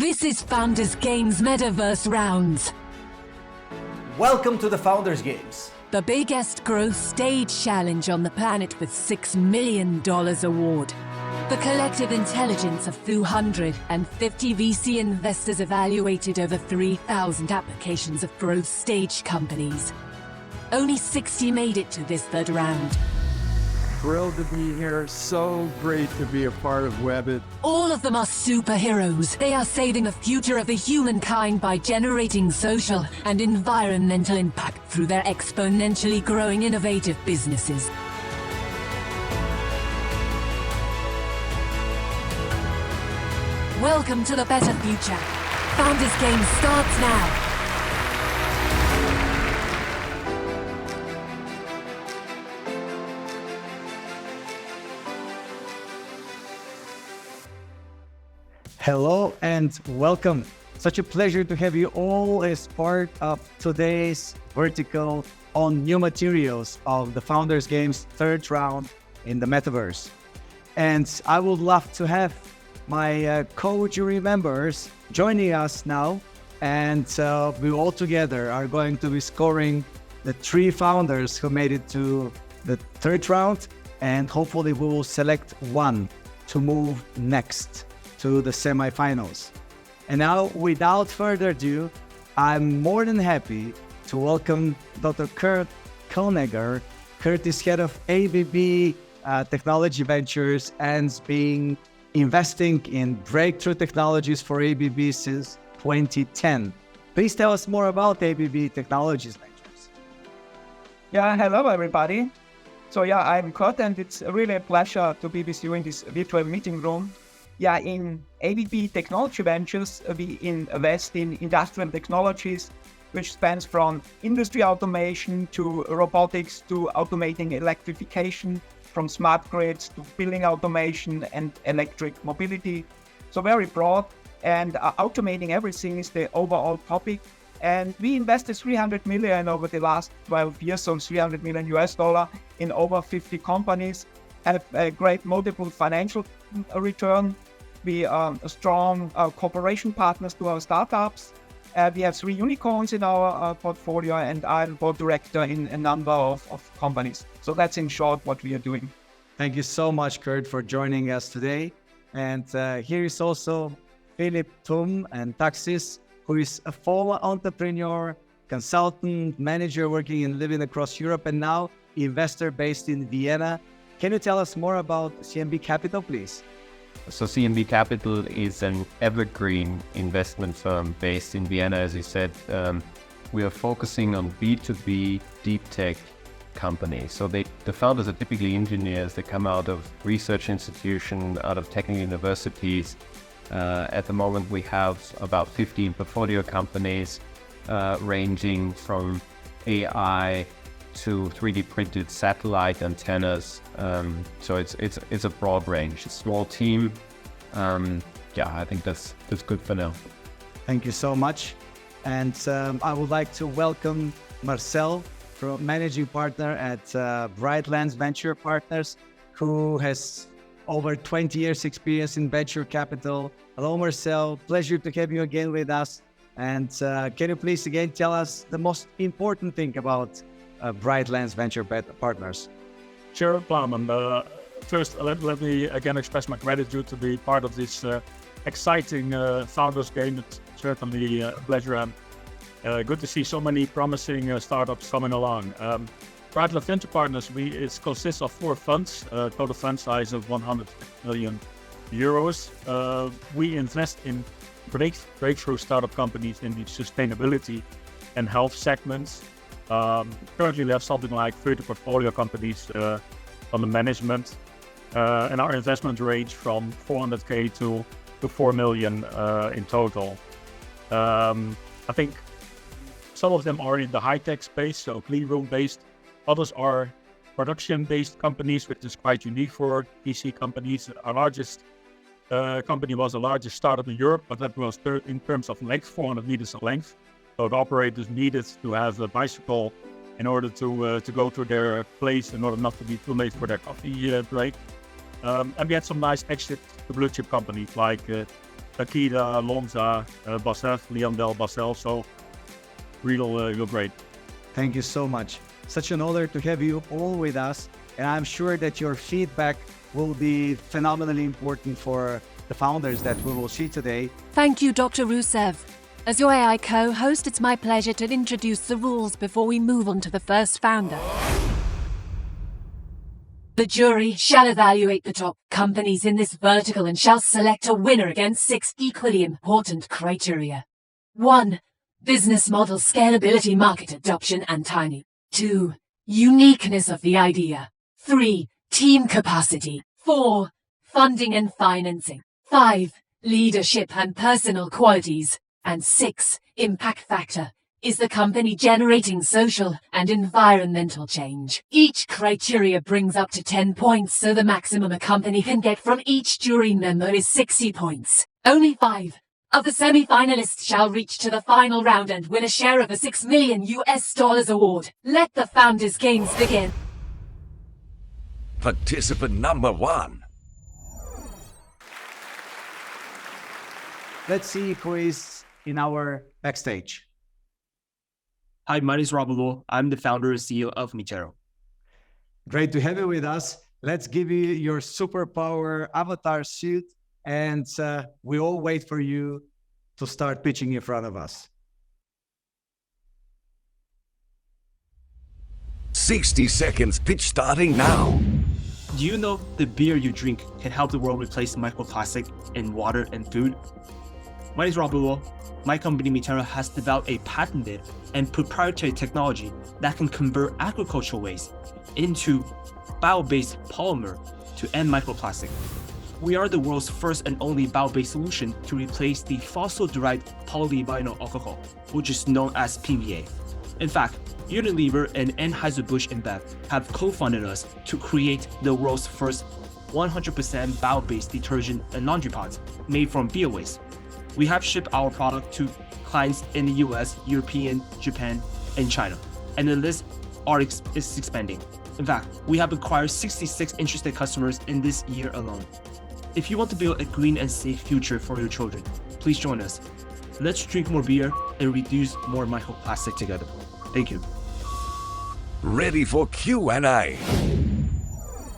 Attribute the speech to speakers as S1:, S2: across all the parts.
S1: This is Founders Games Metaverse Rounds.
S2: Welcome to the Founders Games.
S1: The biggest growth stage challenge on the planet with $6 million award. The collective intelligence of 250 VC investors evaluated over 3,000 applications of growth stage companies. Only 60 made it to this third round.
S3: Thrilled to be here. So great to be a part of Webital.
S1: All of them are superheroes. They are saving the future of the humankind by generating social and environmental impact through their exponentially growing innovative businesses. Welcome to the better future. Founders Game starts now.
S4: Hello and welcome. Such a pleasure to have you all as part of today's vertical on new materials of the Founders Games third round in the Metaverse. And I would love to have my co-jury members joining us now. And we all together are going to be scoring the 3 founders who made it to the third round. And hopefully we will select one to move next to the semifinals. And now, without further ado, I'm more than happy to welcome Dr. Kaltenegger. Kurt is head of ABB Technology Ventures and been investing in breakthrough technologies for ABB since 2010. Please tell us more about ABB Technologies Ventures.
S5: Yeah, hello everybody. So I'm Kurt and it's really a pleasure to be with you in this virtual meeting room. In ABB Technology Ventures, we invest in industrial technologies, which spans from industry automation to robotics to automating electrification, from smart grids to building automation and electric mobility. So very broad, and automating everything is the overall topic. And we invested $300 million over the last 12 years, so $300 million US in over 50 companies, have a great multiple financial return. We are strong cooperation partners to our startups. We have 3 unicorns in our portfolio, and I'm board director in a number of companies. So that's in short what we are doing.
S4: Thank you so much, Kurt, for joining us today. And here is also Philipp, Thurn, and Taxis, who is a former entrepreneur, consultant, manager working and living across Europe, and now investor based in Vienna. Can you tell us more about CMB Capital, please?
S6: So CMB Capital is an evergreen investment firm based in Vienna, as you said. We are focusing on B2B deep tech companies. So the founders are typically engineers. They come out of research institutions, out of technical universities. At the moment, we have about 15 portfolio companies ranging from AI to 3D printed satellite antennas. So it's a broad range. A small team. I think that's good for now.
S4: Thank you so much. And I would like to welcome Marcel, managing partner at Brightlands Venture Partners, who has over 20 years experience in venture capital. Hello, Marcel. Pleasure to have you again with us. And can you please again tell us the most important thing about Brightlands Venture Partners?
S7: Sure, Plamen. First, let me again express my gratitude to be part of this exciting Founders Game. It's certainly a pleasure and good to see so many promising startups coming along. Brightlands Venture Partners, it consists of 4 funds, total fund size of 100 million euros. We invest in breakthrough startup companies in the sustainability and health segments. Currently, we have something like 30 portfolio companies under management, and our investment range from 400K to 4 million in total. I think some of them are in the high-tech space, so clean room-based. Others are production-based companies, which is quite unique for PC companies. Our largest company was the largest startup in Europe, but that was in terms of length, 400 meters of length. So the operators needed to have a bicycle in order to go to their place in order not to be too late for their coffee break. And we had some nice exit to blue chip companies like Akida, Lonza, Russev, Leondel, Marcel. So real great.
S4: Thank you so much. Such an honor to have you all with us. And I'm sure that your feedback will be phenomenally important for the founders that we will see today.
S1: Thank you, Dr. Russev. As your AI co-host, it's my pleasure to introduce the rules before we move on to the first founder. The jury shall evaluate the top companies in this vertical and shall select a winner against 6 equally important criteria. 1. Business model scalability, market adoption, and timing. 2. Uniqueness of the idea. 3. Team capacity. 4. Funding and financing. 5. Leadership and personal qualities. And 6. Impact factor. Is the company generating social and environmental change? Each criteria brings up to 10 points, so the maximum a company can get from each jury member is 60 points. Only 5 of the semi-finalists shall reach to the final round and win a share of a $6 million award. Let the Founders Games begin.
S8: Participant number 1.
S4: Let's see who is in our backstage.
S9: Hi, my name is Rob. I'm the founder and CEO of Terro.
S4: Great to have you with us. Let's give you your superpower avatar suit, and we all wait for you to start pitching in front of us.
S8: 60 seconds, pitch starting now.
S9: Do you know the beer you drink can help the world replace microplastic in water and food? My name is Rob. My company Terro has developed a patented and proprietary technology that can convert agricultural waste into bio-based polymer to end microplastic. We are the world's first and only bio-based solution to replace the fossil-derived polyvinyl alcohol, which is known as PVA. In fact, Unilever and Anheuser-Busch InBev have co-funded us to create the world's first 100% bio-based detergent and laundry pods made from bio-waste. We have shipped our product to clients in the US, European, Japan, and China, and the list is expanding. In fact, we have acquired 66 interested customers in this year alone. If you want to build a green and safe future for your children, please join us. Let's drink more beer and reduce more microplastic together. Thank you.
S8: Ready for Q&A.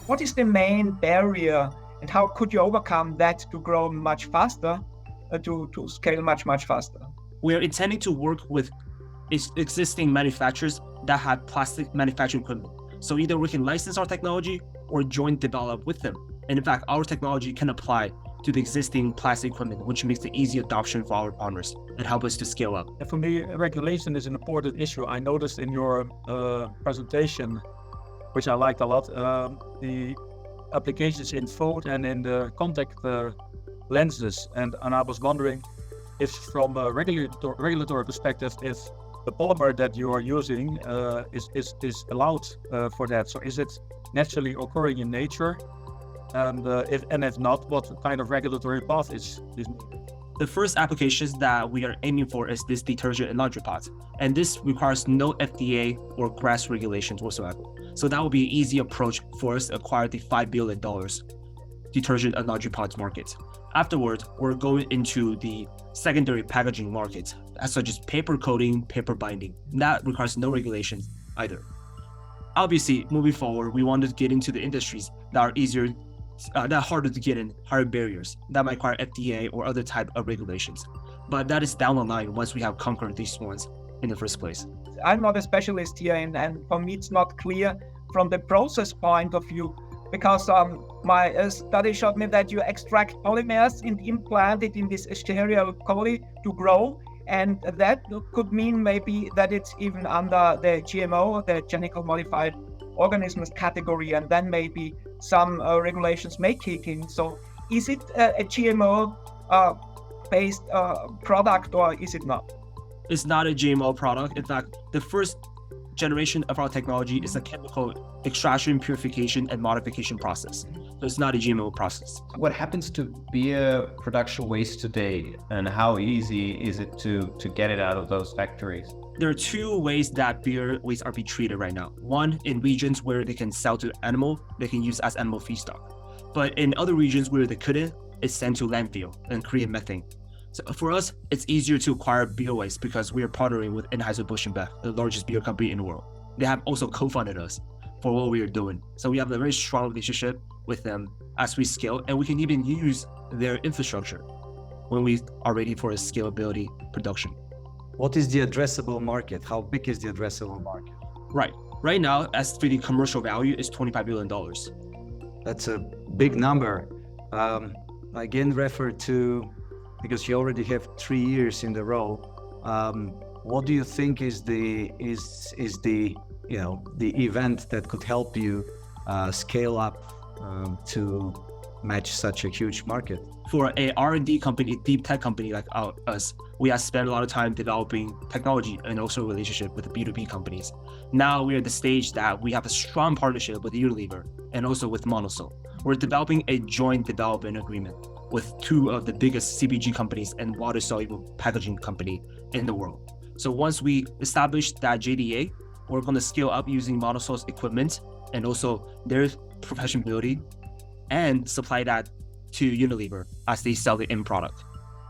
S5: What is the main barrier and how could you overcome that to grow much faster, to scale much faster?
S9: We are intending to work with existing manufacturers that have plastic manufacturing equipment. So either we can license our technology or joint develop with them. And in fact, our technology can apply to the existing plastic equipment, which makes the easy adoption for our partners and help us to scale up.
S7: For me, regulation is an important issue. I noticed in your presentation, which I liked a lot, the applications in food and in the contact lenses. And I was wondering if from a regulatory perspective, if the polymer that you are using is allowed for that. So is it naturally occurring in nature? And if not, what kind of regulatory path is needed?
S9: The first applications that we are aiming for is this detergent and laundry pods. And this requires no FDA or GRAS regulations whatsoever. So that will be an easy approach for us to acquire the $5 billion detergent and laundry pods market. Afterwards, we're going into the secondary packaging market, such as paper coating, paper binding. That requires no regulations either. Obviously, moving forward, we want to get into the industries that are easier, that are harder to get in, higher barriers, that might require FDA or other type of regulations. But that is down the line once we have conquered these ones in the first place.
S5: I'm not a specialist here, and for me it's not clear from the process point of view, because my study showed me that you extract polymers and implant it in this sterile colony to grow, and that could mean maybe that it's even under the GMO, the genetically modified organisms category, and then maybe some regulations may kick in. So is it a GMO based product or is it not?
S9: It's not a GMO product. In fact, the first generation of our technology is a chemical extraction, purification, and modification process. So it's not a GMO process.
S6: What happens to beer production waste today, and how easy is it to get it out of those factories?
S9: There are two ways that beer waste are being treated right now. One, in regions where they can sell to animal, they can use as animal feedstock. But in other regions where they couldn't, is sent to landfill and create methane. So for us, it's easier to acquire beer waste because we are partnering with Anheuser-Busch InBev, the largest beer company in the world. They have also co-funded us for what we are doing. So we have a very strong relationship with them as we scale, and we can even use their infrastructure when we are ready for a scalability production.
S4: What is the addressable market? How big is the addressable market?
S9: Right now, S3D commercial value is $25 billion.
S4: That's a big number. Again, refer to, because you already have 3 years in the row. What do you think is the event that could help you scale up to match such a huge market?
S9: For a R&D company, deep tech company like us, we have spent a lot of time developing technology and also relationship with the B2B companies. Now we're at the stage that we have a strong partnership with Unilever and also with Monosol. We're developing a joint development agreement with two of the biggest CPG companies and water-soluble packaging company in the world. So once we establish that JDA, we're going to scale up using Monosol's equipment and also their professionality and supply that to Unilever as they sell the end product.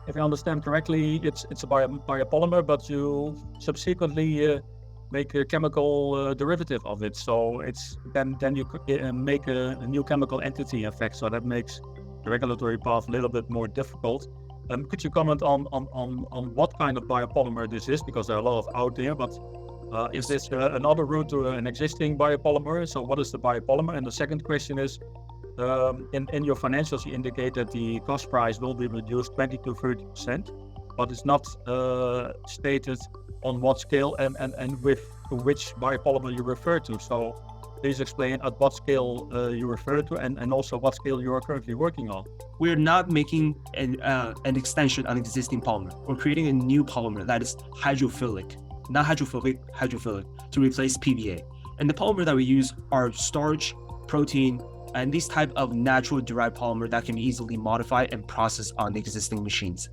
S7: If I understand correctly, it's a biopolymer, but you subsequently make a chemical derivative of it. So it's then you make a new chemical entity effect. So that makes the regulatory path a little bit more difficult. Could you comment on what kind of biopolymer this is? Because there are a lot of out there, but is this another route to an existing biopolymer? So what is the biopolymer? And the second question is, in your financials, you indicate that the cost price will be reduced 20 to 30%, but it's not stated on what scale and with which biopolymer you refer to. So please explain at what scale you refer to and also what scale you are currently working on.
S9: We're not making an extension on existing polymer. We're creating a new polymer that is hydrophilic, not hydrophilic, to replace PVA. And the polymer that we use are starch, protein, and these type of natural derived polymer that can be easily modified and processed on the existing machines.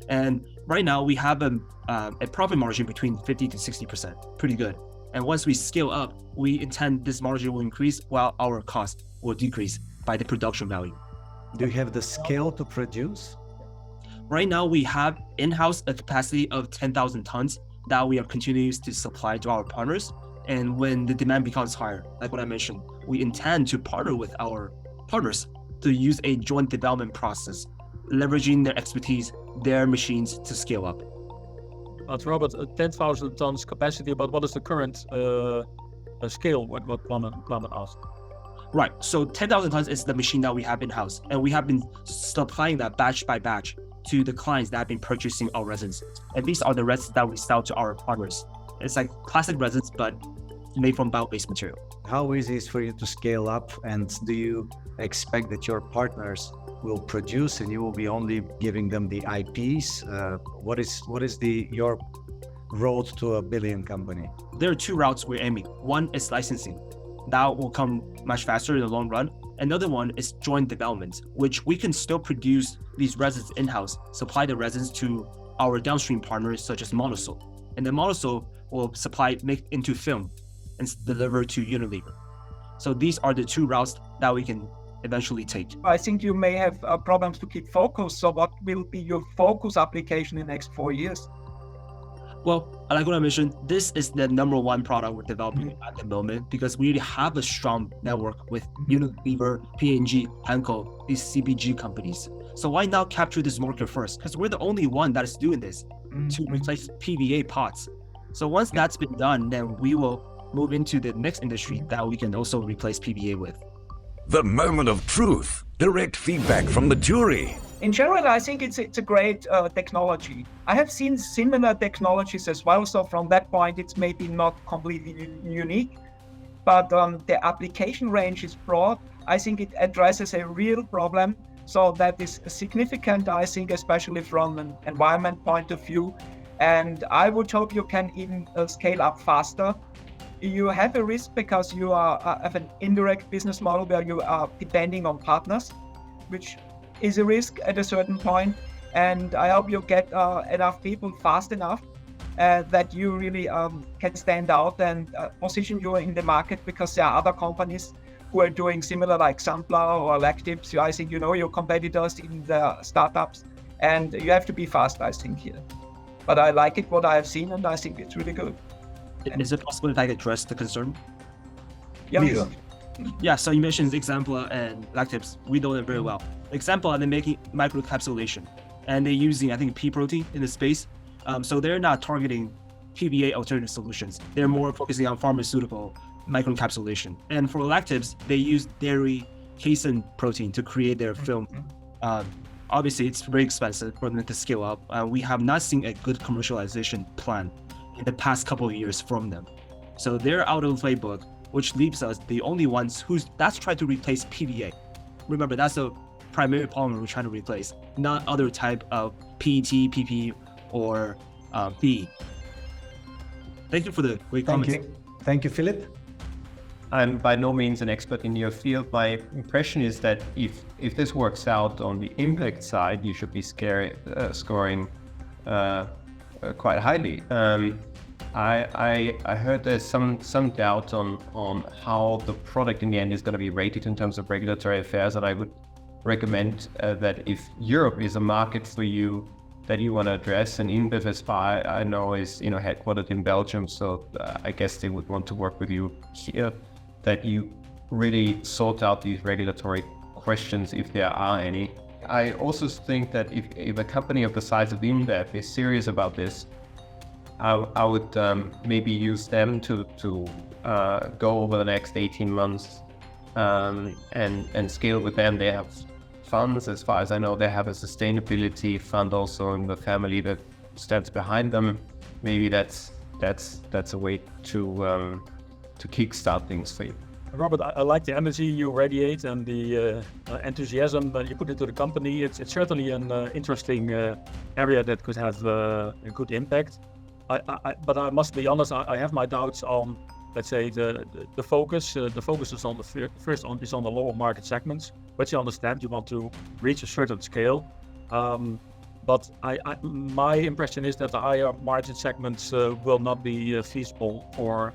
S9: And right now we have a profit margin between 50 to 60%, pretty good. And once we scale up, we intend this margin will increase while our cost will decrease by the production value.
S4: Do you have the scale to produce?
S9: Right now we have in-house a capacity of 10,000 tons that we are continuing to supply to our partners. And when the demand becomes higher, like what I mentioned, we intend to partner with our partners to use a joint development process, leveraging their expertise, their machines to scale up.
S7: But Robert, 10,000 tons capacity, but what is the current scale, what Plamen asked?
S9: Right, so 10,000 tons is the machine that we have in-house, and we have been supplying that batch by batch to the clients that have been purchasing our resins. And these are the resins that we sell to our partners. It's like plastic resins, but made from bio-based material.
S4: How easy is for you to scale up, and do you expect that your partners will produce and you will be only giving them the IPs? What is your road to a billion company?
S9: There are two routes we're aiming. One is licensing. That will come much faster in the long run. Another one is joint development, which we can still produce these resins in-house, supply the resins to our downstream partners such as Monosol. And then Monosol will make into film and deliver to Unilever. So these are the two routes that we can eventually take.
S5: I think you may have problems to keep focus. So what will be your focus application in the next 4 years?
S9: Well, like what I mentioned, this is the number one product we're developing at the moment because we already have a strong network with Unilever, P&G, Henkel, these CPG companies. So why not capture this market first? Because we're the only one that is doing this to replace PVA pots. So once that's been done, then we will move into the next industry that we can also replace PVA with.
S8: The moment of truth. Direct feedback from the jury.
S5: In general, I think it's a great technology. I have seen similar technologies as well. So from that point, it's maybe not completely unique, but the application range is broad. I think it addresses a real problem. So that is significant, I think, especially from an environment point of view. And I would hope you can even scale up faster. You have a risk because you have an indirect business model where you are depending on partners, which is a risk at a certain point. And I hope you get enough people fast enough that you really can stand out and position you in the market, because there are other companies who are doing similar like Sunflower or Lactives. So I think you know your competitors in the startups, and you have to be fast, I think, here. But I like it, what I have seen, and I think it's really good.
S9: Is it possible if I could address the concern?
S5: Yeah,
S4: Please.
S5: sure.
S9: Yeah, so you mentioned Exemplar and Lactives. We know them very well. Exemplar, they're making microcapsulation, and they're using, I think, pea protein in the space. So they're not targeting PBA alternative solutions. They're more focusing on pharmaceutical microencapsulation. And for Lactives, they use dairy casein protein to create their film. Obviously, it's very expensive for them to scale up. We have not seen a good commercialization plan in the past couple of years from them. So they're out of the playbook, which leaves us the only ones that's trying to replace PBA. Remember, that's the primary polymer we're trying to replace, not other type of PET, PP, or PE. Thank you for the great comments.
S4: Thank you, Philipp.
S6: I'm by no means an expert in your field. My impression is that if this works out on the impact side, you should be scoring quite highly. I heard there's some doubt on how the product in the end is going to be rated in terms of regulatory affairs, and I would recommend that if Europe is a market for you that you want to address, and InBev as far I know is headquartered in Belgium, so I guess they would want to work with you here, that you really sort out these regulatory questions if there are any. I also think that if a company of the size of InBev is serious about this, I would maybe use them to go over the next 18 months and scale with them. They have funds, as far as I know. They have a sustainability fund also in the family that stands behind them. Maybe that's a way to kickstart things for you.
S7: Robert, I like the energy you radiate and the enthusiasm that you put into the company. It's certainly an interesting area that could have a good impact. But I must be honest, I have my doubts on, let's say, the focus. The focus is on the lower market segments, which you understand you want to reach a certain scale. But my impression is that the higher margin segments will not be feasible or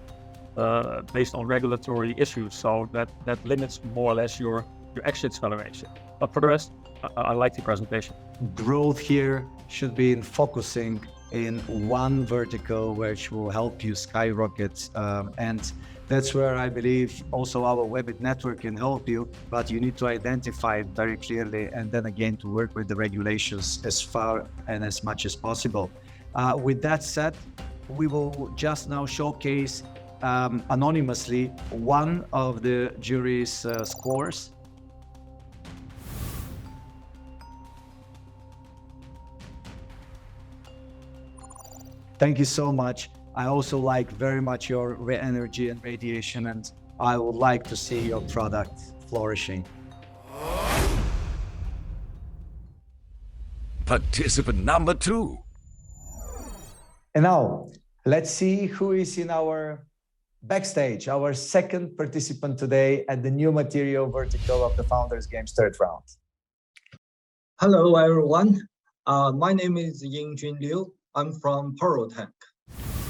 S7: based on regulatory issues. So that limits more or less your exit acceleration. But for the rest, I like the presentation.
S4: Growth here should be in focusing in one vertical which will help you skyrocket, and that's where I believe also our Webital network can help you, but you need to identify it very clearly and then again to work with the regulations as far and as much as possible. With that said, we will just now showcase anonymously one of the jury's scores. Thank you so much. I also like very much your energy and radiation, and I would like to see your product flourishing.
S8: Participant number 2.
S4: And now, let's see who is in our backstage, our second participant today at the new material vertical of the Founders Games third round.
S10: Hello, everyone. My name is Yingjun Liu. I'm from Porotech.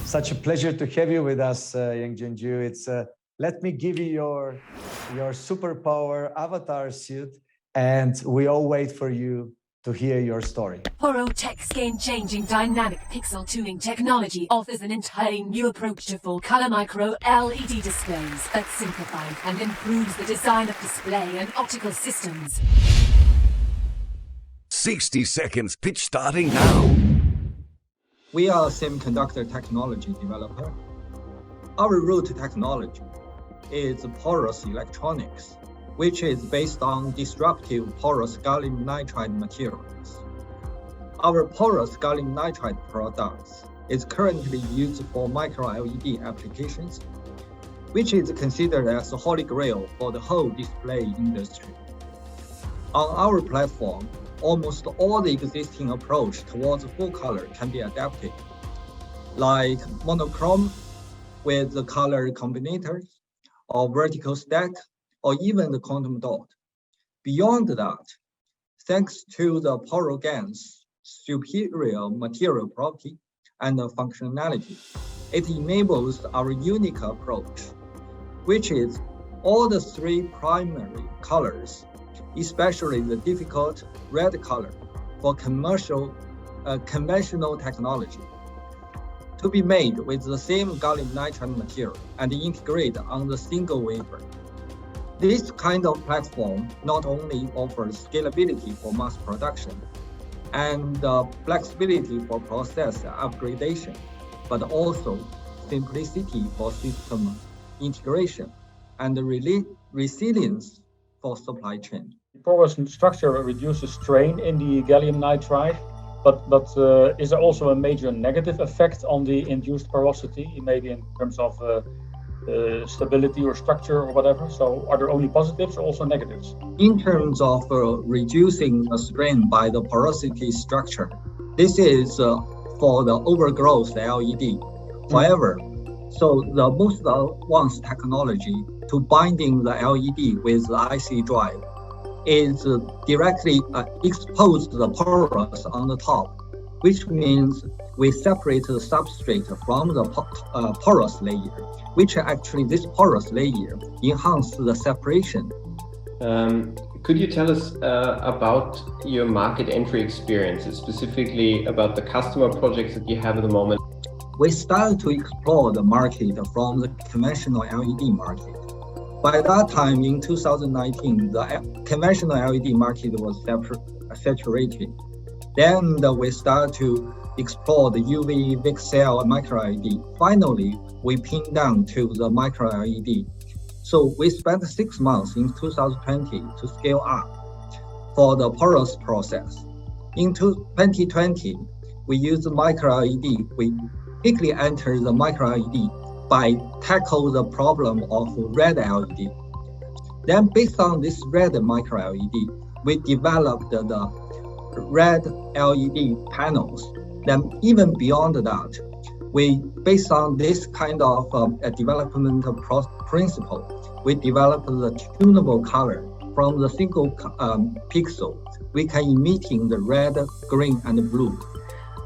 S4: Such a pleasure to have you with us, Yingjun Liu. It's let me give you your superpower avatar suit, and we all wait for you to hear your story.
S1: Porotech's game-changing dynamic pixel tuning technology offers an entirely new approach to full-color micro LED displays that simplifies and improves the design of display and optical systems.
S8: 60 seconds pitch starting now.
S10: We are a semiconductor technology developer. Our root technology is porous electronics, which is based on disruptive porous gallium nitride materials. Our porous gallium nitride products is currently used for micro LED applications, which is considered as the holy grail for the whole display industry. On our platform, almost all the existing approach towards full color can be adapted, like monochrome with the color combinators, or vertical stack, or even the quantum dot. Beyond that, thanks to the PoroGaN's superior material property and functionality, it enables our unique approach, which is all the three primary colors, especially the difficult red color for conventional technology, to be made with the same gallium nitride material and integrate on the single wafer. This kind of platform not only offers scalability for mass production and flexibility for process upgradation, but also simplicity for system integration and resilience for supply chain.
S7: The porous structure reduces strain in the gallium nitride, but is there also a major negative effect on the induced porosity, maybe in terms of stability or structure or whatever? So are there only positives or also negatives?
S10: In terms of reducing the strain by the porosity structure, this is for the overgrowth LED. However, so the most advanced technology to binding the LED with the IC drive is directly expose the porous on the top, which means we separate the substrate from the porous layer, which actually this porous layer enhances the separation.
S6: Could you tell us about your market entry experiences, specifically about the customer projects that you have at the moment?
S10: We started to explore the market from the conventional LED market. By that time, in 2019, the conventional LED market was saturated. Then we started to explore the UV, VCSEL, and micro LED. Finally, we pinned down to the micro LED. So we spent 6 months in 2020 to scale up for the porous process. In 2020, we used the micro LED. We quickly entered the micro LED by tackle the problem of red LED. Then based on this red micro LED, we developed the red LED panels. Then even beyond that, we, based on this kind of development principle, we developed the tunable color from the single pixel. We can emitting the red, green, and blue.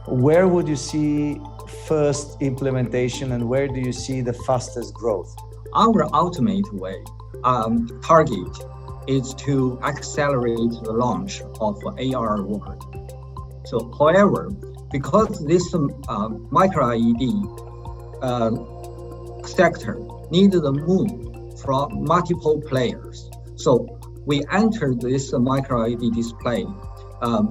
S4: Where would you see first implementation and where do you see the fastest growth?
S10: Our ultimate way, target is to accelerate the launch of AR world. So, however, because this micro LED sector needed a move from multiple players, so we entered this micro LED display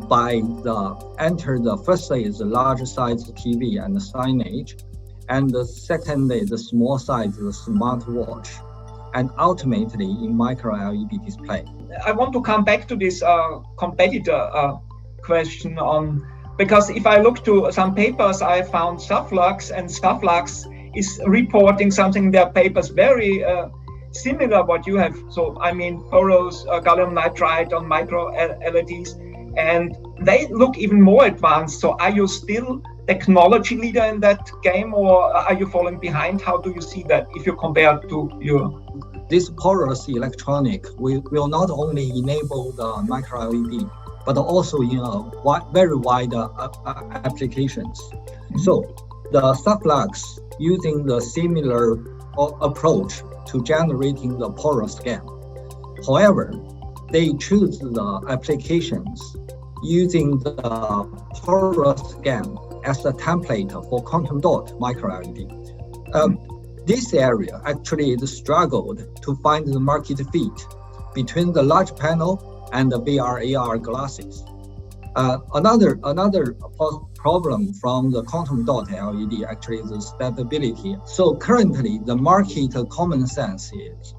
S10: by the first is the large size TV and the signage, and the second is the small size, the smartwatch, and ultimately in micro LED display.
S5: I want to come back to this competitor question on, because if I look to some papers, I found Saflux, and Saflux is reporting something in their papers very similar what you have. So I mean, porous gallium nitride on micro LEDs, and they look even more advanced. So are you still technology leader in that game, or are you falling behind? How do you see that if you compare to your?
S10: This porous electronic will not only enable the micro LED, but also very wide applications. So the Saflux using the similar approach to generating the porous scan. However, they choose the applications using the porous scan as a template for quantum dot micro LED. This area actually is struggled to find the market fit between the large panel and the VR AR glasses. Another problem from the quantum dot LED actually is the stability. So currently the market common sense is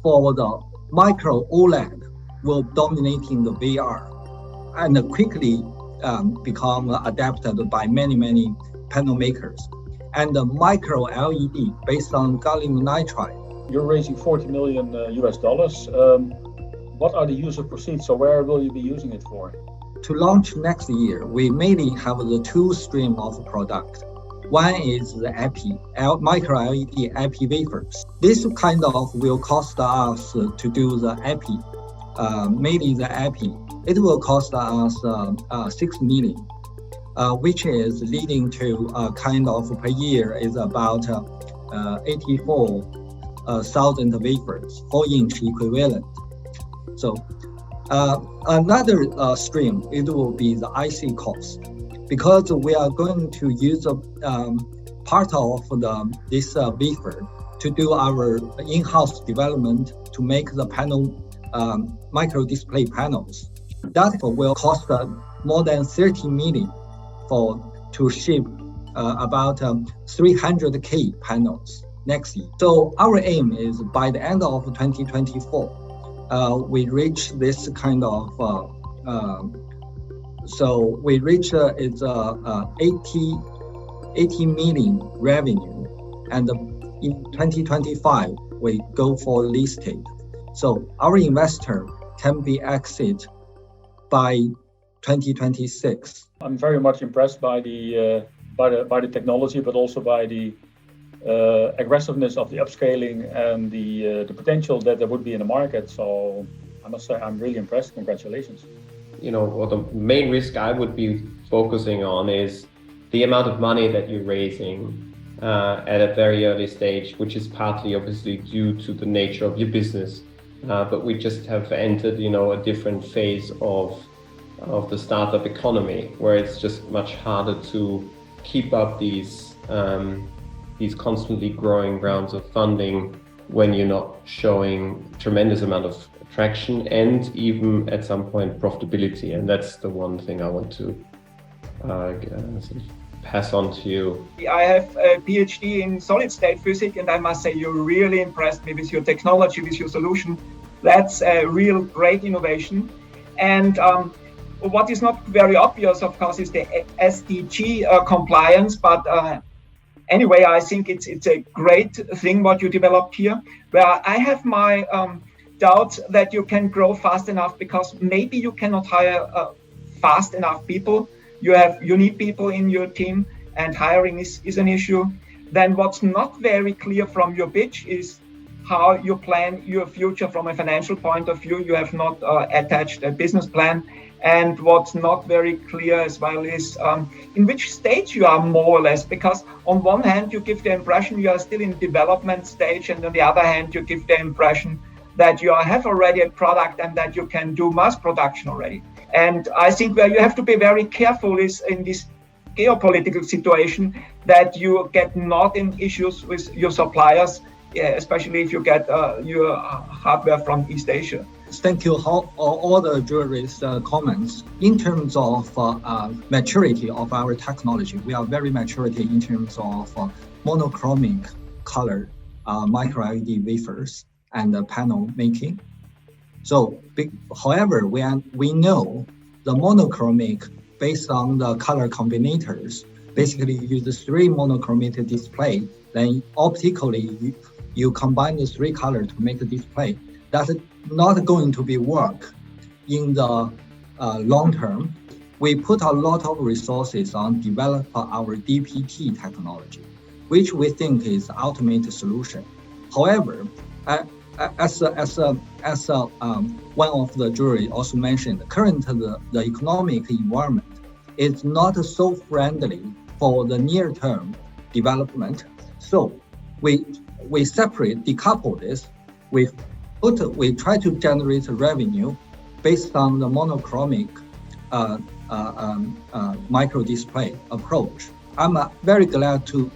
S10: for the micro OLED will dominating the VR and quickly become adapted by many panel makers. And the micro LED based on gallium nitride.
S7: You're raising $40 million US dollars. What are the user proceeds? So where will you be using it for?
S10: To launch next year, we mainly have the two stream of product. One is the epi, micro LED epi wafers. This kind of will cost us to do the epi, mainly the epi. It will cost us 6 million, which is leading to kind of per year is about 84 1,000 wafers, 4-inch equivalent. So another stream, it will be the IC cost, because we are going to use part of this wafer to do our in-house development to make the panel micro display panels. That will cost more than 30 million to ship about 300K panels next year. So our aim is by the end of 2024, we reach this kind of, so we reach 80 million revenue, and in 2025, we go for listed. So our investor can be exit by 2026.
S7: I'm very much impressed by the technology, but also by the aggressiveness of the upscaling and the potential that there would be in the market. So I must say I'm really impressed. Congratulations.
S6: Well, the main risk I would be focusing on is the amount of money that you're raising at a very early stage, which is partly obviously due to the nature of your business. But we just have entered, a different phase of the startup economy, where it's just much harder to keep up these constantly growing rounds of funding when you're not showing tremendous amount of traction and even at some point profitability. And that's the one thing I want to pass on to you.
S5: I have a PhD in solid state physics, and I must say you really impressed me with your technology, with your solution. That's a real great innovation. And what is not very obvious, of course, is the SDG compliance, but anyway, I think it's a great thing what you developed here. Where I have my doubts that you can grow fast enough, because maybe you cannot hire fast enough people. You need people in your team, and hiring is an issue. Then what's not very clear from your pitch is how you plan your future from a financial point of view. You have not attached a business plan. And what's not very clear as well is in which stage you are more or less, because on one hand you give the impression you are still in development stage, and on the other hand you give the impression that you have already a product and that you can do mass production already. And I think where you have to be very careful is in this geopolitical situation that you get not in issues with your suppliers, especially if you get your hardware from East Asia.
S10: Thank you all the jury's comments. In terms of maturity of our technology, we are very maturity in terms of monochromic color micro LED wafers and panel making. So, however, we know the monochromic, based on the color combinators, basically use 3 monochromatic display. Then optically, you combine the 3 colors to make a display. That's not going to be work in the long term. We put a lot of resources on develop our DPT technology, which we think is the ultimate solution. However, as one of the jury also mentioned, currently the economic environment is not so friendly for the near-term development. So we decouple this. We try to generate revenue based on the monochromic micro display approach. I'm very glad to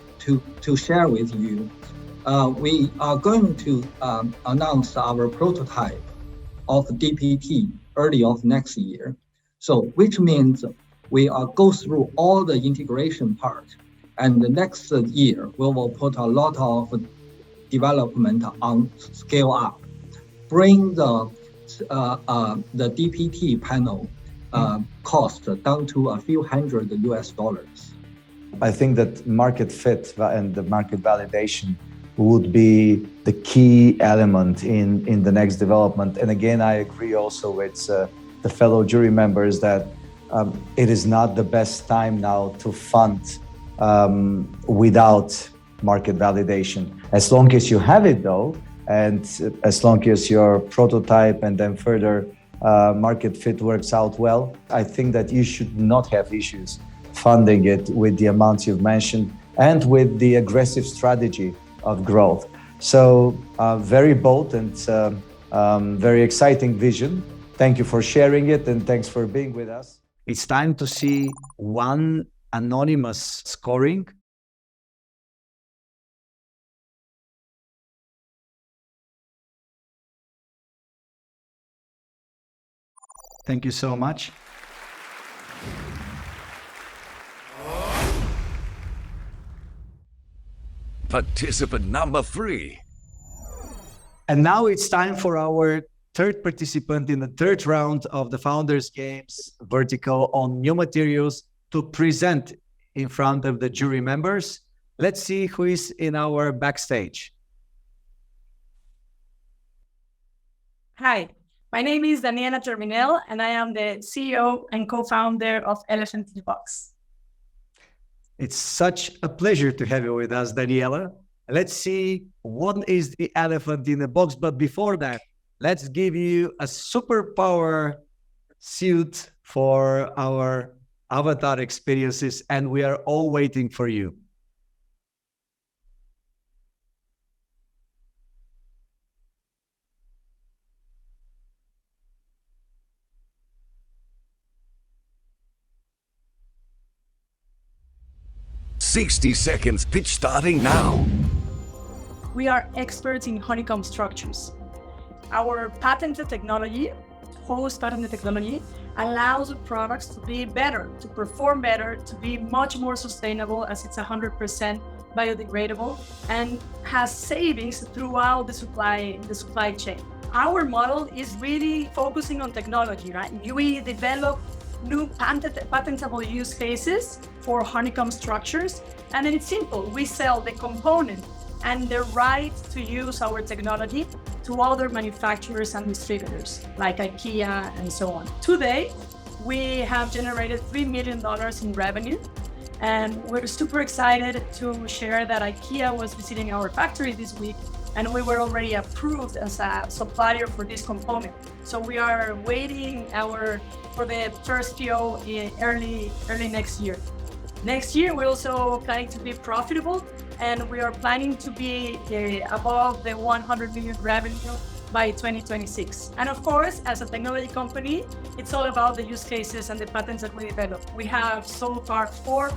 S10: share with you. We are going to announce our prototype of DPT early of next year. So, which means we go through all the integration part, and the next year we will put a lot of development on scale up, bring the DPT panel cost down to a few $100 US.
S4: I think that market fit and the market validation would be the key element in the next development. And again, I agree also with the fellow jury members that it is not the best time now to fund without market validation. As long as you have it though, and as long as your prototype and then further market fit works out well, I think that you should not have issues funding it with the amounts you've mentioned and with the aggressive strategy of growth.
S2: So very bold and very exciting vision. Thank you for sharing it and thanks for being with us.
S4: It's time to see one anonymous scoring. Thank you so much.
S8: Participant number 3.
S4: And now it's time for our third participant in the third round of the Founders Games vertical on new materials to present in front of the jury members. Let's see who is in our backstage.
S11: Hi, my name is Daniela Terminel, and I am the CEO and co-founder of Elephant in the Box.
S4: It's such a pleasure to have you with us, Daniela. Let's see what is the elephant in the box. But before that, let's give you a superpower suit for our avatar experiences, and we are all waiting for you.
S8: "60 seconds, pitch starting now."
S11: We are experts in honeycomb structures. Our patented technology, host patented technology, allows products to be better, to perform better, to be much more sustainable as it's 100% biodegradable and has savings throughout the supply chain. Our model is really focusing on technology, right? We develop new patentable use cases for honeycomb structures, and then it's simple. We sell the component and the right to use our technology to other manufacturers and distributors like IKEA and so on. Today, we have generated $3 million in revenue, and we're super excited to share that IKEA was visiting our factory this week, and we were already approved as a supplier for this component. So we are waiting for the first PO in early next year. Next year, we're also planning to be profitable, and we are planning to be above the 100 million revenue by 2026. And of course, as a technology company, it's all about the use cases and the patents that we develop. We have so far 4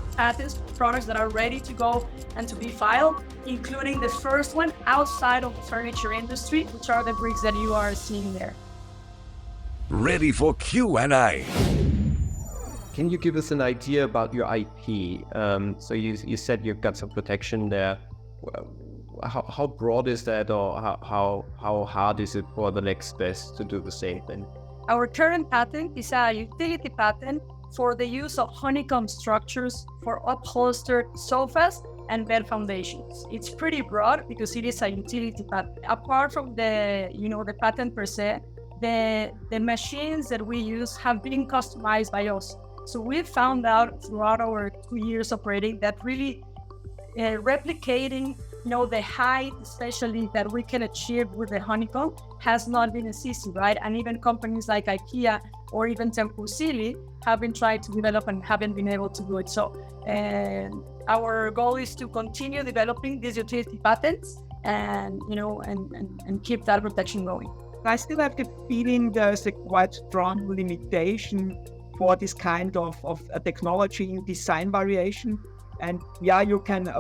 S11: products that are ready to go and to be filed, including the first one outside of the furniture industry, which are the bricks that you are seeing there.
S8: Ready for Q&A.
S6: Can you give us an idea about your IP? So you said you've got some protection there. How broad is that, or how hard is it for the next best to do the same thing?
S11: Our current patent is a utility patent for the use of honeycomb structures for upholstered sofas and bed foundations. It's pretty broad because it is a utility patent. Apart from the patent per se, the machines that we use have been customized by us. So we found out throughout our 2 years operating that really replicating the height, especially that we can achieve with the honeycomb, has not been as easy, right? And even companies like IKEA or even Tempusili have been trying to develop and haven't been able to do it. So our goal is to continue developing these utility patents and keep that protection going.
S5: I still have the feeling there's a quite strong limitation for this kind of technology in design variation. And yeah, you can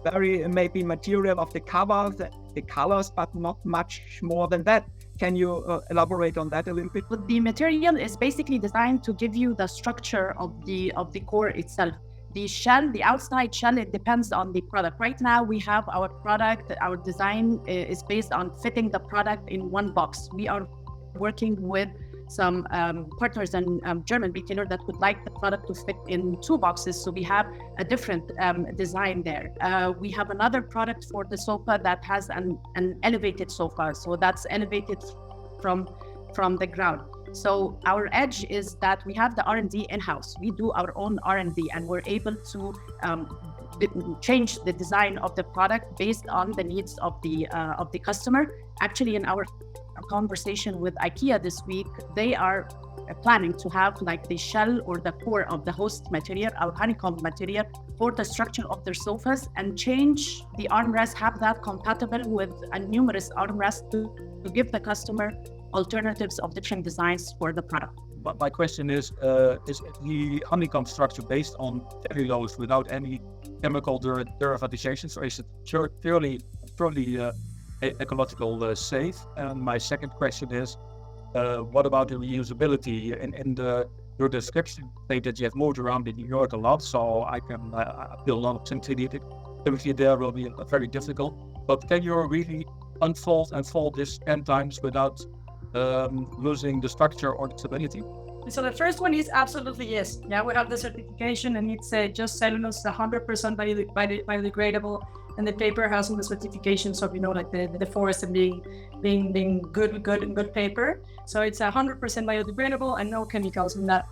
S5: vary maybe material of the colors, but not much more than that. Can you elaborate on that a little bit?
S12: The material is basically designed to give you the structure of the core itself. The shell, the outside shell, it depends on the product. Right now, we have our product, our design is based on fitting the product in one box. We are working with some partners and German retailers that would like the product to fit in 2 boxes. So we have a different design there. We have another product for the sofa that has an elevated sofa. So that's elevated from the ground. So our edge is that we have the R&D in-house. We do our own R&D, and we're able to change the design of the product based on the needs of the customer. Actually, in our conversation with IKEA this week, they are planning to have like the shell or the core of the host material, our honeycomb material for the structure of their sofas, and change the armrest, have that compatible with a numerous armrests to give the customer alternatives of different designs for the product.
S7: But my question is the honeycomb structure based on cellulose without any chemical derivatizations, or is it purely ecological safe? And my second question is, what about the reusability? In your description, say that you have moved around in New York a lot, so I can feel a lot of sensitivity there will be very difficult. But can you really unfold and fold this 10 times without losing the structure or the stability?
S11: So the first one is absolutely yes. Yeah, we have the certification, and it's just cellulose, 100% biodegradable, and the paper has all the certifications of like the forest and being good paper. So it's 100% biodegradable and no chemicals in that.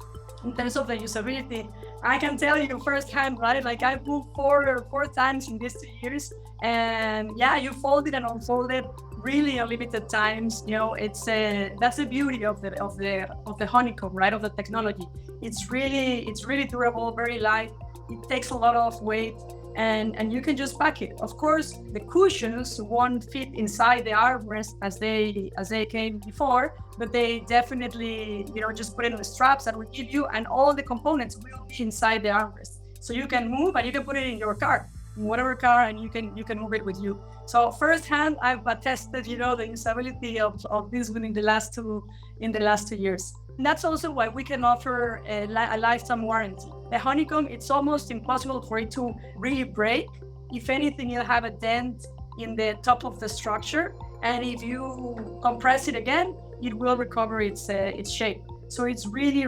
S11: In terms of the usability, I can tell you firsthand, right? Like I've moved 4 times in these 2 years, and yeah, you fold it and unfold it really unlimited times. It's that's the beauty of the honeycomb, right? Of the technology. It's really durable, very light. It takes a lot of weight, and you can just pack it. Of course, the cushions won't fit inside the armrest as they came before, but they definitely just put it on the straps that will give you, and all the components will be inside the armrest. So you can move and you can put it in your car, in whatever car, and you can move it with you. So firsthand, I've attested, the usability of this within the last 2 years. And that's also why we can offer a lifetime warranty. The honeycomb, it's almost impossible for it to really break. If anything, you'll have a dent in the top of the structure, and if you compress it again, it will recover its shape. So it's really,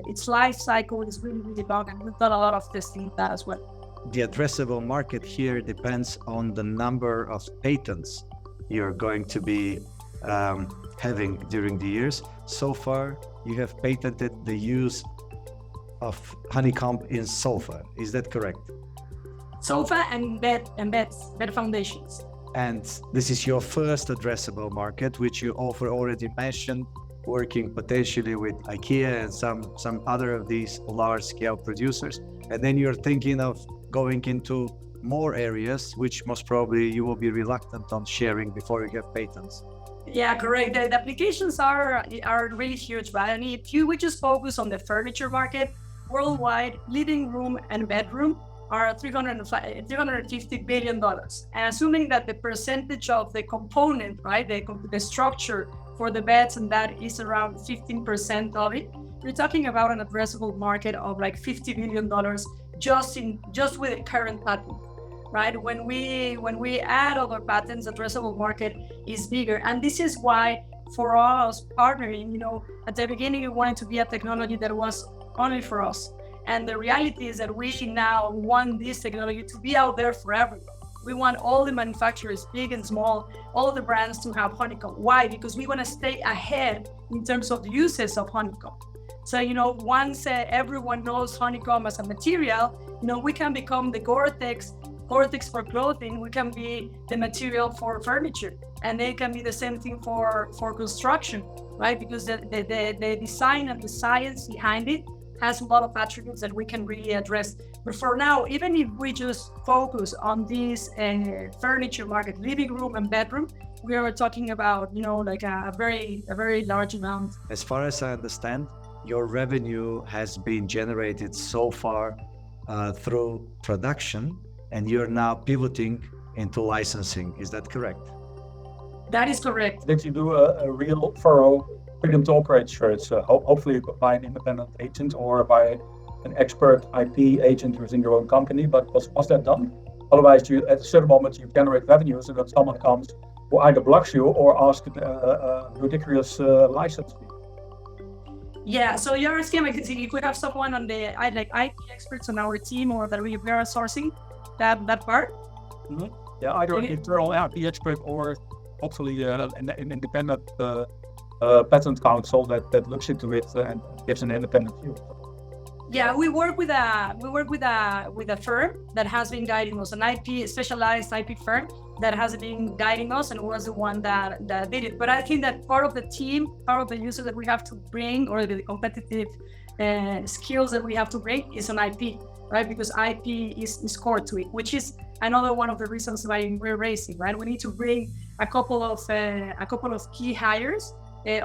S11: its life cycle is really long, and we've done a lot of testing with that as well.
S2: The addressable market here depends on the number of patents you're going to be having during the years. So far, you have patented the use of honeycomb in sofa. Is that correct?
S11: Sofa and bed foundations.
S2: And this is your first addressable market, which you already mentioned, working potentially with IKEA and some other of these large-scale producers. And then you're thinking of going into more areas, which most probably you will be reluctant on sharing before you have patents.
S11: Yeah, correct. The applications are really huge, right? And if we just focus on the furniture market, worldwide, living room and bedroom are $350 billion. And assuming that the percentage of the component, right, the structure for the beds, and that is around 15% of it, we're talking about an addressable market of like $50 billion just with the current patent, right? When we add other patents, addressable market is bigger. And this is why for us partnering, at the beginning we wanted to be a technology that was only for us. And the reality is that we now want this technology to be out there for everyone. We want all the manufacturers, big and small, all the brands to have honeycomb. Why? Because we want to stay ahead in terms of the uses of honeycomb. So, once everyone knows honeycomb as a material, we can become the Gore-Tex for clothing. We can be the material for furniture, and they can be the same thing for construction, right? Because the design and the science behind it has a lot of attributes that we can really address. But for now, even if we just focus on this furniture market, living room and bedroom, we are talking about, like a very large amount.
S2: As far as I understand, your revenue has been generated so far through production, and you're now pivoting into licensing. Is that correct?
S11: That is correct.
S7: Did you do a real thorough freedom to operate search, hopefully by an independent agent or by an expert IP agent within your own company, but was that done? Otherwise, at a certain moment, you generate revenue so that someone comes who either blocks you or asks a ridiculous license fee.
S11: Yeah, so you're asking if we have someone on the IP experts on our team, or that we are sourcing that part?
S7: Mm-hmm. Yeah, either an internal IP expert or hopefully an independent patent counsel that looks into it and gives an independent view.
S11: Yeah, we work with a firm that has been guiding us, an IP specialized IP firm that has been guiding us and was the one that did it. But I think that part of the team, part of the user that we have to bring, or the competitive skills that we have to bring, is an IP, right? Because IP is core to it, which is another one of the reasons why we're racing, right? We need to bring a couple of key hires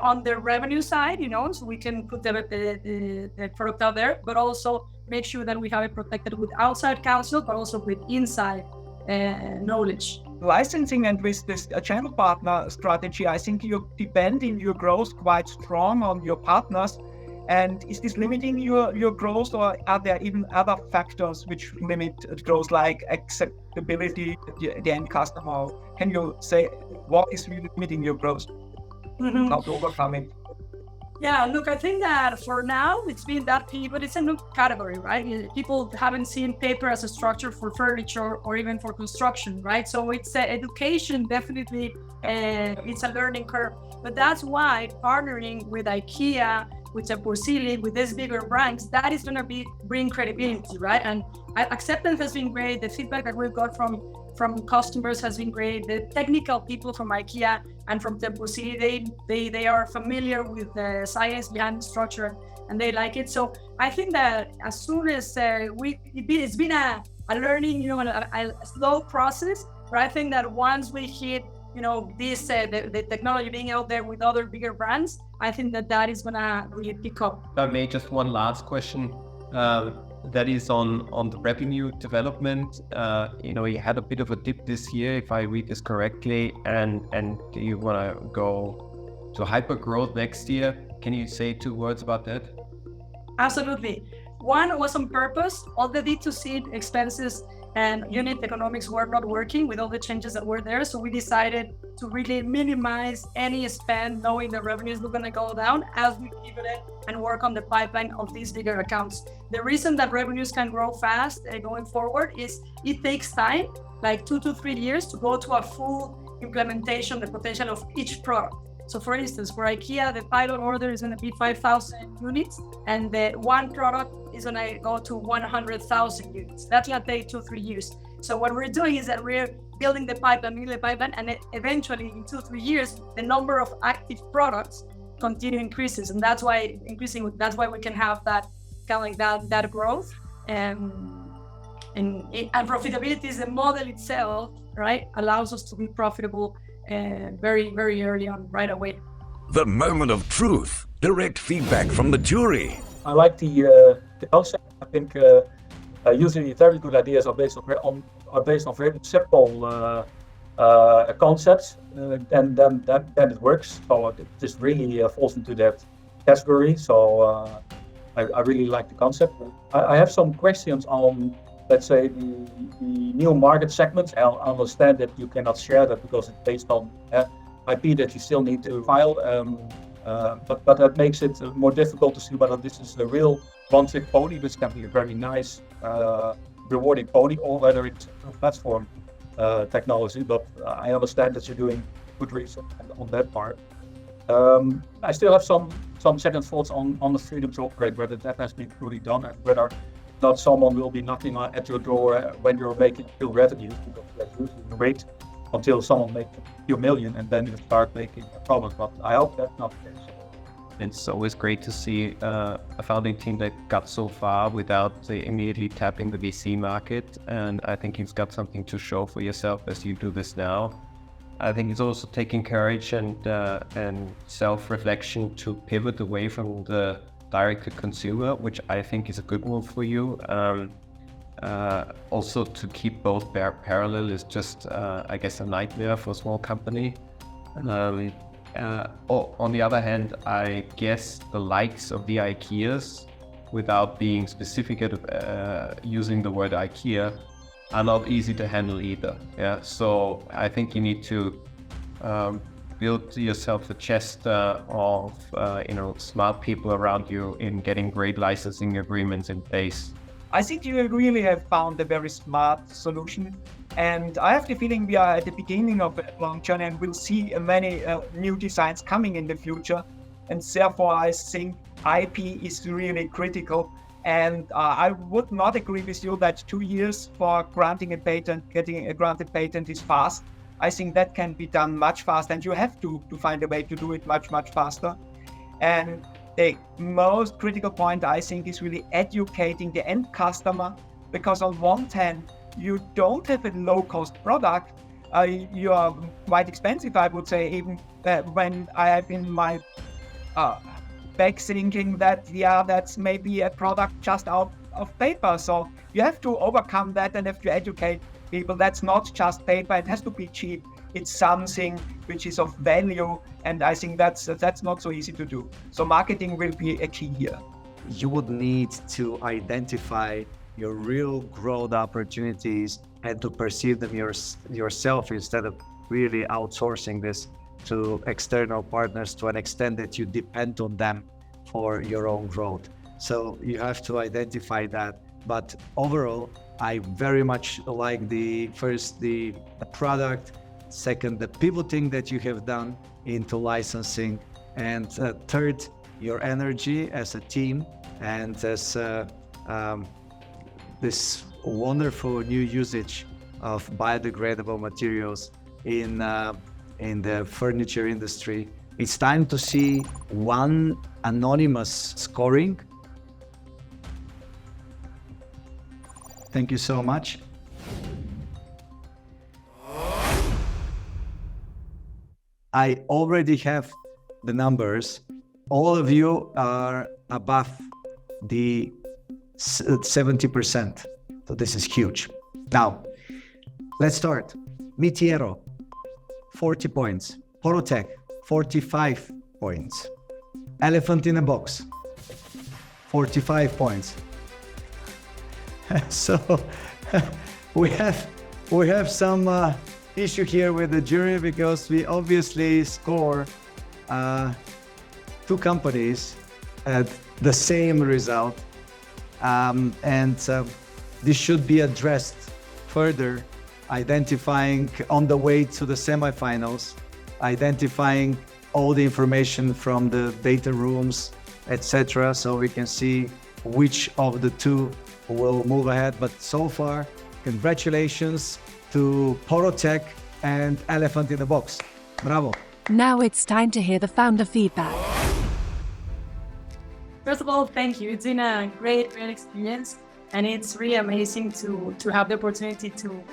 S11: on the revenue side, so we can put the product out there, but also make sure that we have it protected with outside counsel, but also with inside knowledge.
S5: Licensing and with this channel partner strategy, I think you're depending your growth quite strong on your partners. And is this limiting your growth, or are there even other factors which limit growth, like acceptability, the end customer? Can you say what is really limiting your growth? How to overcome it?
S11: Yeah, look, I think that for now it's been that pivot. It's a new category, right? People haven't seen paper as a structure for furniture or even for construction, right? So it's education, definitely. It's a learning curve, but that's why partnering with IKEA, with Philipp, with these bigger brands, that is going to bring credibility, right? And acceptance has been great. The feedback that we've got from customers has been great. The technical people from IKEA and from Philipp, they are familiar with the science behind the structure and they like it. So I think that as soon as it's been a learning, a slow process, but I think that once we hit this the technology being out there with other bigger brands, I think that is gonna really pick up.
S6: I may just one last question. That is on the revenue development. You had a bit of a dip this year, if I read this correctly, and you want to go to hyper growth next year. Can you say 2 words about that?
S11: Absolutely. One was on purpose. All the D2C expenses and unit economics were not working with all the changes that were there. So we decided to really minimize any spend, knowing the revenues were going to go down as we pivoted and work on the pipeline of these bigger accounts. The reason that revenues can grow fast going forward is it takes time, like 2 to 3 years, to go to a full implementation, the potential of each product. So for instance, for IKEA, the pilot order is going to be 5,000 units, and the one product is going to go to 100,000 units. That's going to take 2-3 years. So what we're doing is that we're building the pipeline, and eventually in 2-3 years, the number of active products continue increases, and that's why we can have that kind of that growth. And profitability is the model itself, right? Allows us to be profitable very, very early on, right away.
S8: The moment of truth. Direct feedback from the jury.
S13: I like the concept. I think usually very good ideas are based on very simple concepts, and then it works. So it just really falls into that category. So I really like the concept. I have some questions on, let's say, the new market segments. I understand that you cannot share that because it's based on IP that you still need to file, but that makes it more difficult to see whether this is a real one-trick pony, which can be a very nice, rewarding pony, or whether it's a platform technology. But I understand that you're doing good research on that part. I still have some second thoughts on the freedom to operate, whether that has been truly done, and whether not someone will be knocking at your door when you're making real revenues, because that's usually you wait until someone makes a few million and then you start making a promise. But I hope that's not the case.
S6: It's always great to see a founding team that got so far without immediately tapping the VC market, and I think you've got something to show for yourself as you do this now. I think it's also taking courage and self-reflection to pivot away from the direct-to-consumer, which I think is a good move for you. Also, to keep both parallel is just, I guess, a nightmare for a small company. On the other hand, I guess the likes of the IKEAs, without being specific at using the word IKEA, are not easy to handle either. Yeah, so I think you need to build yourself a chest of smart people around you in getting great licensing agreements in place.
S5: I think you really have found a very smart solution, and I have the feeling we are at the beginning of a long journey, and we'll see many new designs coming in the future. And therefore, I think IP is really critical. And I would not agree with you that 2 years for granting a patent, getting a granted patent is fast. I think that can be done much faster, and you have to find a way to do it much, much faster. And the most critical point, I think, is really educating the end customer, because on one hand, you don't have a low-cost product. You are quite expensive, I would say, even when I have in my back thinking that, that's maybe a product just out of paper. So you have to overcome that and have to educate people. That's not just paper. It has to be cheap. It's something which is of value. And I think that's not so easy to do. So marketing will be a key here.
S2: You would need to identify your real growth opportunities and to perceive them yourself instead of really outsourcing this to external partners to an extent that you depend on them for your own growth. So you have to identify that. But overall, I very much like the product, second, the pivoting that you have done into licensing, and third, your energy as a team and as this wonderful new usage of biodegradable materials in the furniture industry. It's time to see one anonymous scoring. Thank you so much. I already have the numbers. All of you are above the 70%. So this is huge. Now, let's start. Terro, 40 points. Porotech, 45 points. Elephant in a Box, 45 points. So we have some issue here with the jury, because we obviously score two companies at the same result, and this should be addressed further, identifying on the way to the semifinals, identifying all the information from the data rooms, etc., so we can see which of the two will move ahead. But so far, congratulations to Porotech and Elephant in the Box. Bravo.
S1: Now it's time to hear the founder feedback.
S11: First of all, thank you. It's been a great experience, and it's really amazing to have the opportunity to,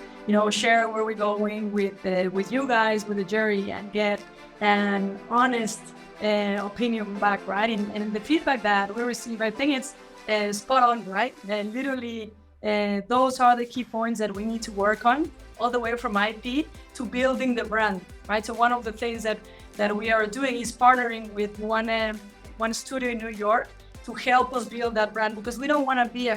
S11: share where we're going with you guys, with the jury, and get an honest opinion back, right? And the feedback that we receive, I think it's spot on, right? And literally, those are the key points that we need to work on, all the way from IP to building the brand, right? So one of the things that we are doing is partnering with one studio in New York to help us build that brand, because we don't want to be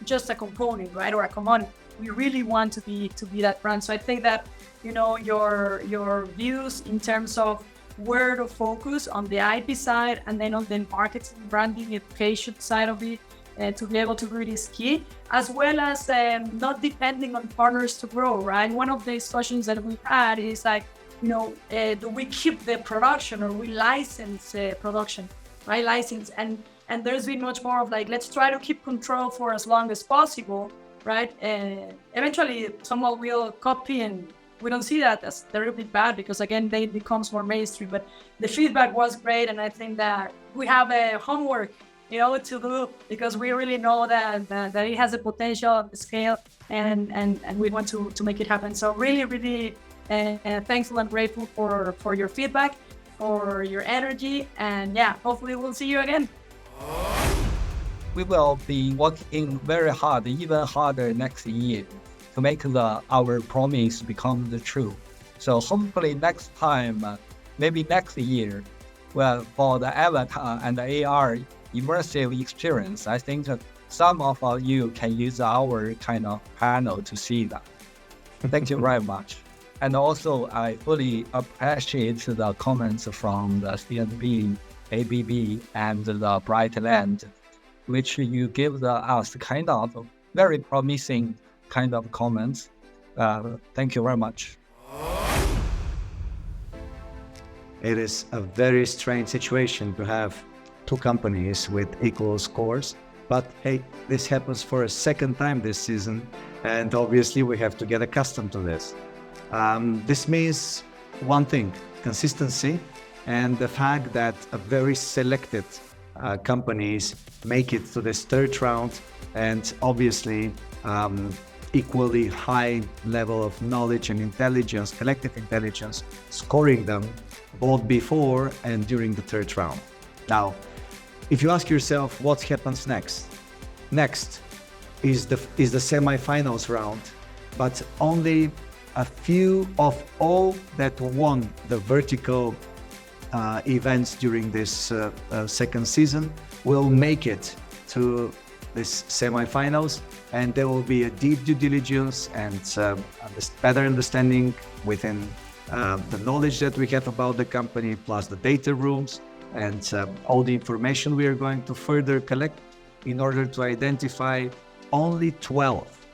S11: just a component, right, or a commodity. We really want to be that brand. So I think that your views in terms of where to focus on the IP side, and then on the marketing, branding, education side of it, to be able to do it is key, as well as not depending on partners to grow, right? One of the discussions that we had is do we keep the production or we license production, right? License, and there's been much more of let's try to keep control for as long as possible, right? Eventually someone will copy, and we don't see that as terribly bad, because again, they becomes more mainstream. But the feedback was great, and I think that we have a homework, to do, because we really know that it has a potential scale, and we want to make it happen. So really thankful and grateful for your feedback, for your energy, and hopefully we'll see you again.
S10: We will be working very hard, even harder next year, to make our promise become the truth. So hopefully next time, maybe next year, well, for the avatar and the AR immersive experience, I think that some of you can use our kind of panel to see that. Thank you very much. And also, I fully appreciate the comments from the CNB, ABB, and the Brightlands, which you give us kind of very promising kind of comments. Thank you very much.
S2: It is a very strange situation to have two companies with equal scores, But hey, this happens for a second time this season, and obviously we have to get accustomed to this. This means one thing: consistency, and the fact that a very selected companies make it to this third round, and obviously equally high level of knowledge and intelligence, collective intelligence, scoring them both before and during the third round. Now, if you ask yourself what happens next is the semifinals round, but only a few of all that won the vertical events during this second season will make it to this semifinals, and there will be a deep due diligence and better understanding within the knowledge that we have about the company, plus the data rooms and all the information we are going to further collect in order to identify only 12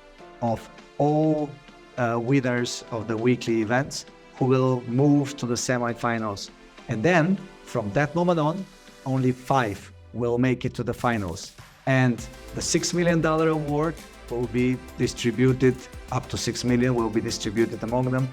S2: of all winners of the weekly events who will move to the semifinals. And then from that moment on, only 5 will make it to the finals. And the $6 million award will be distributed, up to 6 million will be distributed among them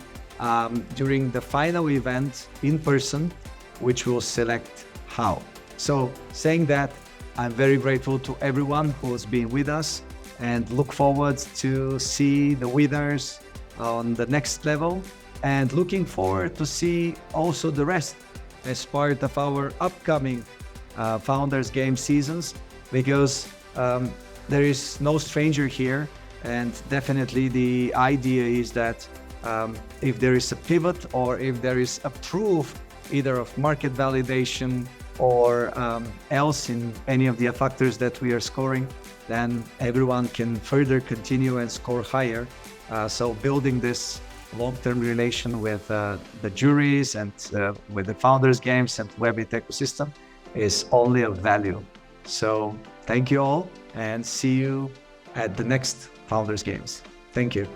S2: during the final event in person, which will select how. So saying that, I'm very grateful to everyone who has been with us and look forward to see the winners on the next level, and looking forward to see also the rest as part of our upcoming Founders Game seasons, because there is no stranger here, and definitely the idea is that if there is a pivot or if there is a proof either of market validation or else in any of the factors that we are scoring, then everyone can further continue and score higher. So building this long-term relation with the juries and with the Founders Games and Webital ecosystem is only of value. So thank you all, and see you at the next Founders Games. Thank you.